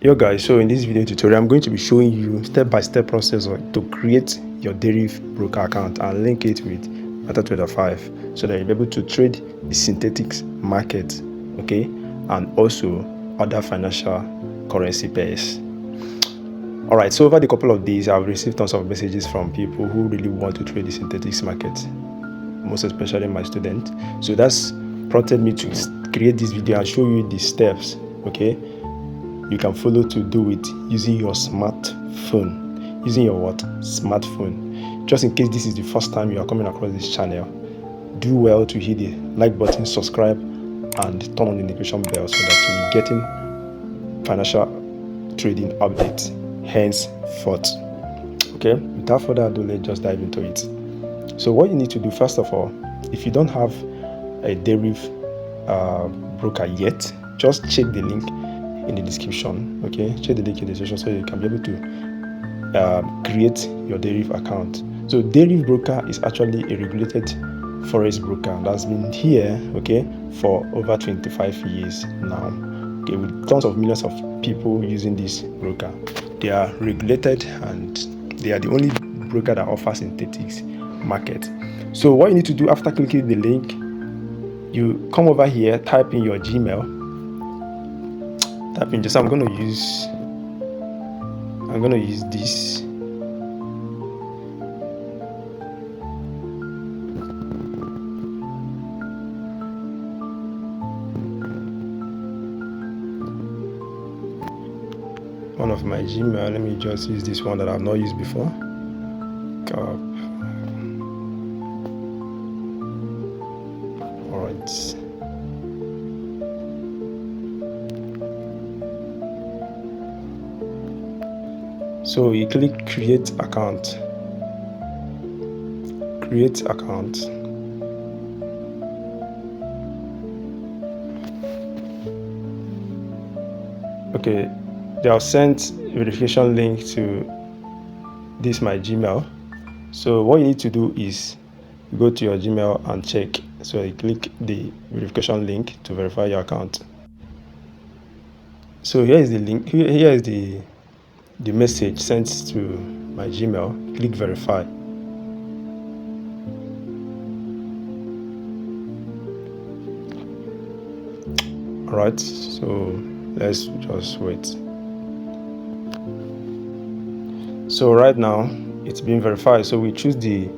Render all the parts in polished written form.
Yo guys, so in this video tutorial I'm going to be showing you step-by-step process to create your Deriv broker account and link it with MetaTrader 5 so that you'll be able to trade the synthetic market, okay, and also other financial currency pairs. Alright, so over the couple of days I've received tons of messages from people who really want to trade the synthetics market, most especially my student. So that's prompted me to create this video and show you the steps, okay, you can follow to do it using your smartphone. Using your what? Smartphone. Just in case this is the first time you are coming across this channel, do well to hit the like button, subscribe, and turn on the notification bell so that you'll be getting financial trading updates henceforth. Okay, without further ado, let's just dive into it. So what you need to do, first of all, if you don't have a Deriv broker yet, just check the link in the description. Okay, check the link in the description so you can be able to create your Deriv account. So Deriv broker is actually a regulated Forex broker that's been here, okay, for over 25 years now, okay, with tons of millions of people using this broker. They are regulated and they are the only broker that offers synthetics market. So what you need to do after clicking the link, you come over here, type in your Gmail. Just I'm gonna use this. One of my Gmail. Let me just use this one that I've not used before. Alright. So you click create account. Create account. Okay, they have sent verification link to this my Gmail. So what you need to do is go to your Gmail and check. So you click the verification link to verify your account. So here is the link. Here is the message sent to my Gmail. Click verify. Alright, so let's just wait. So right now it's being verified. So we choose the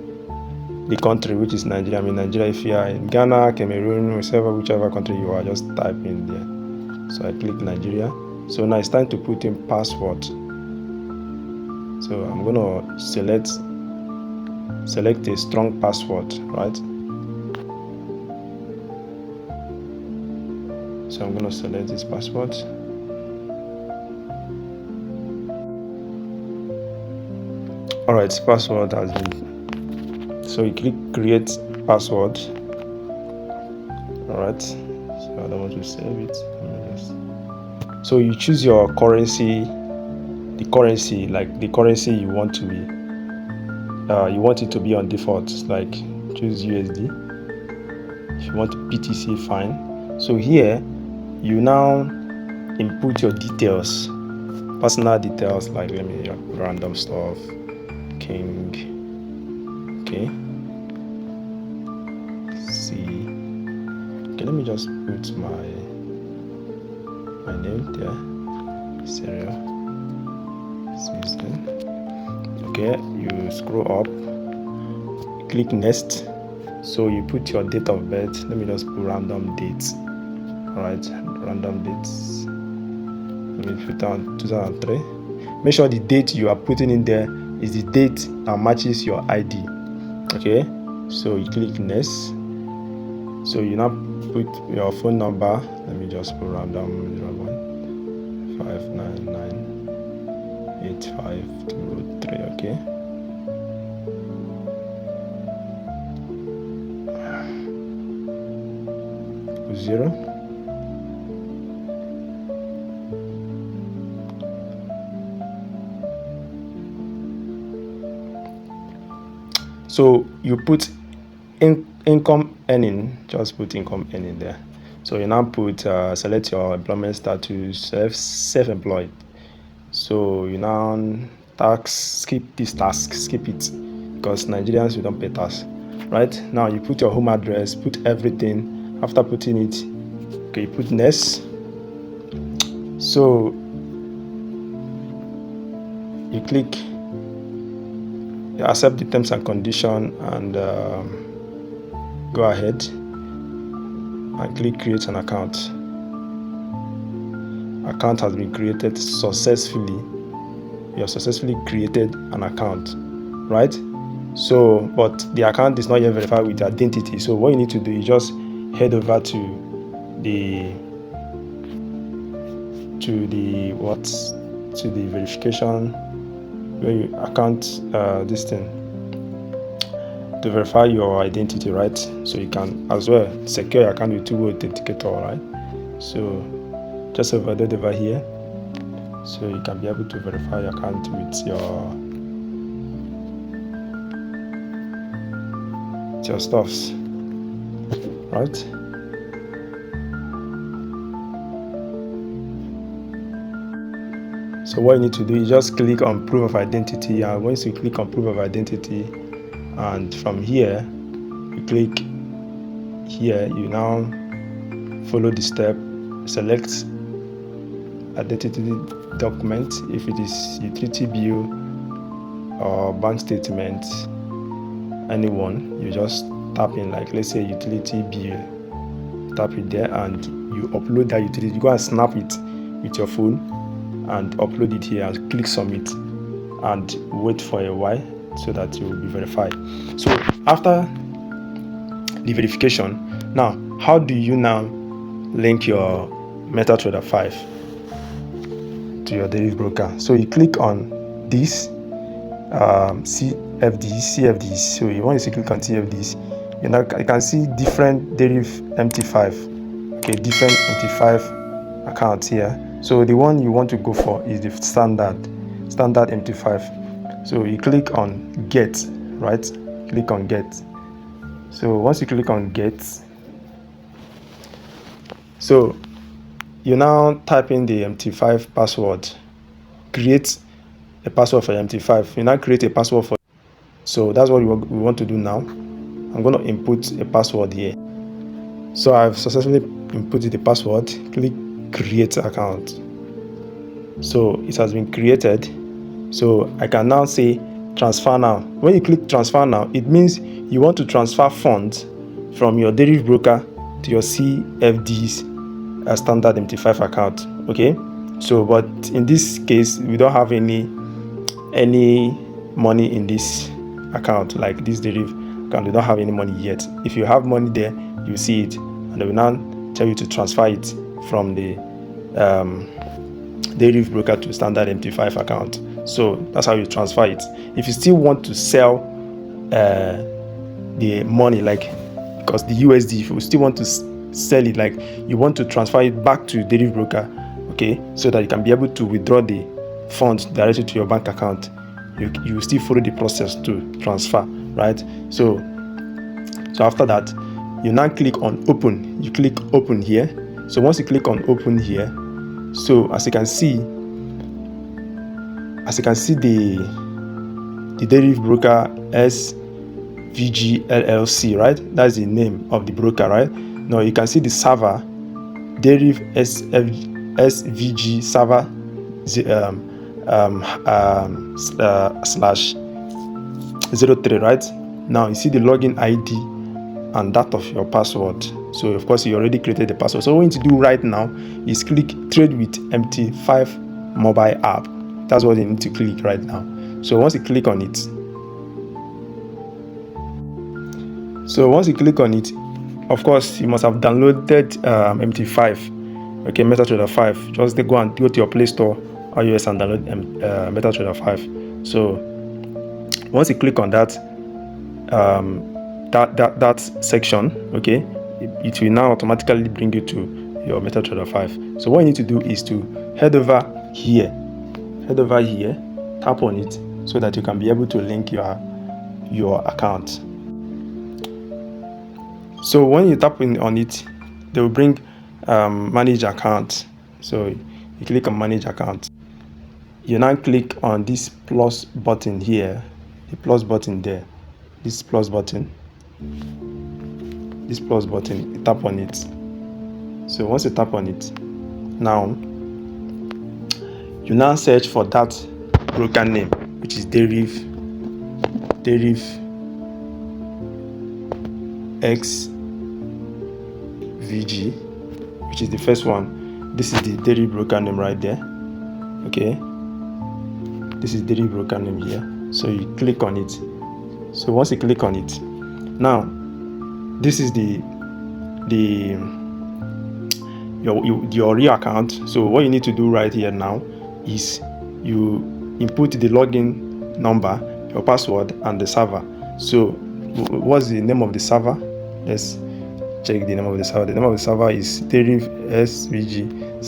country, which is Nigeria. I mean Nigeria. If you are in Ghana, Cameroon, whichever country you are, just type in there. So I click Nigeria. So now it's time to put in password. So I'm gonna select a strong password, right? So I'm gonna select this password. Alright, password has been. So you click create password. Alright. So I don't want to save it. So you choose your currency. The currency you want to be you want it to be on default, like choose USD. If you want BTC, fine. So here you now input your details, personal details, like let me random stuff, King, okay, C, okay, let me just put my name there, Cyril. Okay, you scroll up, click next. So you put your date of birth. Let me just put random dates. Alright, random dates. Let me put down 2003. Make sure the date you are putting in there is the date that matches your ID. Okay, so you click next. So you now put your phone number. Let me just put random 01-599-8523. Okay. Zero. So you put income earning, just put income earning there. So you now put select your employment status, self-employed. So you now skip this task, skip it, because Nigerians, we don't pay tax. Right now, you put your home address, put everything. After putting it, okay, you put next. So you click, you accept the terms and condition, and go ahead and click create an account. Account has been created successfully. You have successfully created an account, right? So, but the account is not yet verified with identity. So what you need to do is just head over to the verification where you account this thing to verify your identity, right? So you can as well secure your account with two-way authenticator, right? So just over here, so you can be able to verify your account with your stuffs, right? So what you need to do is just click on proof of identity, and once you click on proof of identity, and from here you click here, you now follow the step, select identity document. If it is utility bill or bank statement, anyone, you just tap in, like let's say utility bill, tap it there, and you upload that utility. You go and snap it with your phone and upload it here, and click submit, and wait for a while so that you will be verified. So after the verification, now how do you now link your MetaTrader 5 to your Deriv broker? So you click on this CFDs. So once you click on CFDs, you can see different Deriv MT5, okay, different MT5 accounts here. So the one you want to go for is the standard MT5. So you click on get, right? Click on get. So once you click on get, so you now type in the MT5 password, create a password for MT5. You now create a password for, so that's what we want to do now. I'm going to input a password here. So I've successfully inputted the password. Click create account. So it has been created. So I can now say transfer now. When you click transfer now, it means you want to transfer funds from your Deriv broker to your CFD's standard MT5 account. Okay, so but in this case we don't have any money in this account, like this Deriv account. We don't have any money yet. If you have money there, you see it, and they will now tell you to transfer it from the Deriv broker to standard MT5 account. So that's how you transfer it. If you still want to sell the money, like because the USD, if you still want to sell it, like you want to transfer it back to Deriv broker, okay, so that you can be able to withdraw the funds directly to your bank account, you will still follow the process to transfer, right? So after that, you now click on open. You click open here. So once you click on open here, so as you can see the Deriv broker 𝗧𝗵𝗲 LLC, right? That's the name of the broker, right? Now you can see the server Deriv 𝗧𝗵𝗲 server /03, right? Now you see the login ID and that of your password. So of course you already created the password. So what you need to do right now is click trade with MT5 mobile app. That's what you need to click right now. So once you click on it, of course you must have downloaded MT5, okay, MetaTrader 5. Just go to your Play Store iOS and download MetaTrader 5. So once you click on that section, okay, it will now automatically bring you to your MetaTrader 5. So what you need to do is to head over here, tap on it, so that you can be able to link your account. So when you tap on it, they will bring manage account. So you click on manage account. you now click on this plus button here, the plus button there, this plus button, you tap on it. So once you tap on it, now you now search for that broker name, which is 𝗧𝗵𝗍 which is the first one. This is the Deriv broker name right there. Okay, this is Deriv broker name here. So you click on it. So once you click on it, now this is your real account. So what you need to do right here now is you input the login number, your password, and the server. So what's the name of the server? Let's check the name of the server. The name of the server is Deriv 𝗧𝗵𝗲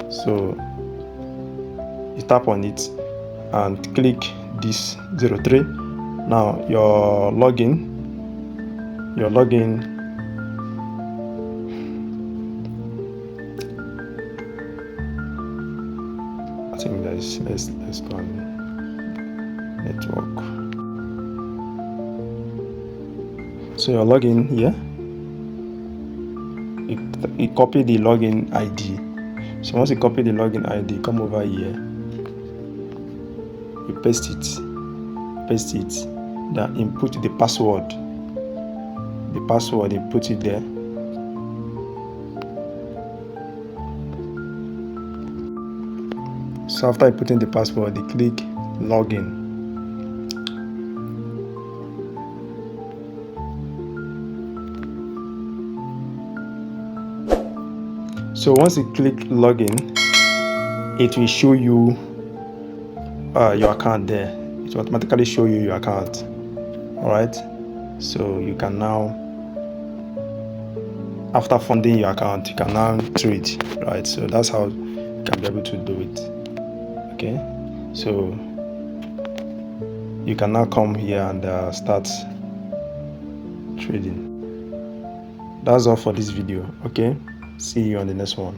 So you tap on it and click this 03. Now your login, I think that is, let's go on network. So your login here, you copy the login ID. So once you copy the login ID, come over here, you paste it, then input the password. You put it there. So after putting the password, you click login. So once you click login, it will show you your account there. It will automatically show you your account. Alright, so you can now, after funding your account, you can now trade, right? So that's how you can be able to do it. Okay, so you can now come here and start trading. That's all for this video. Okay, see you on the next one.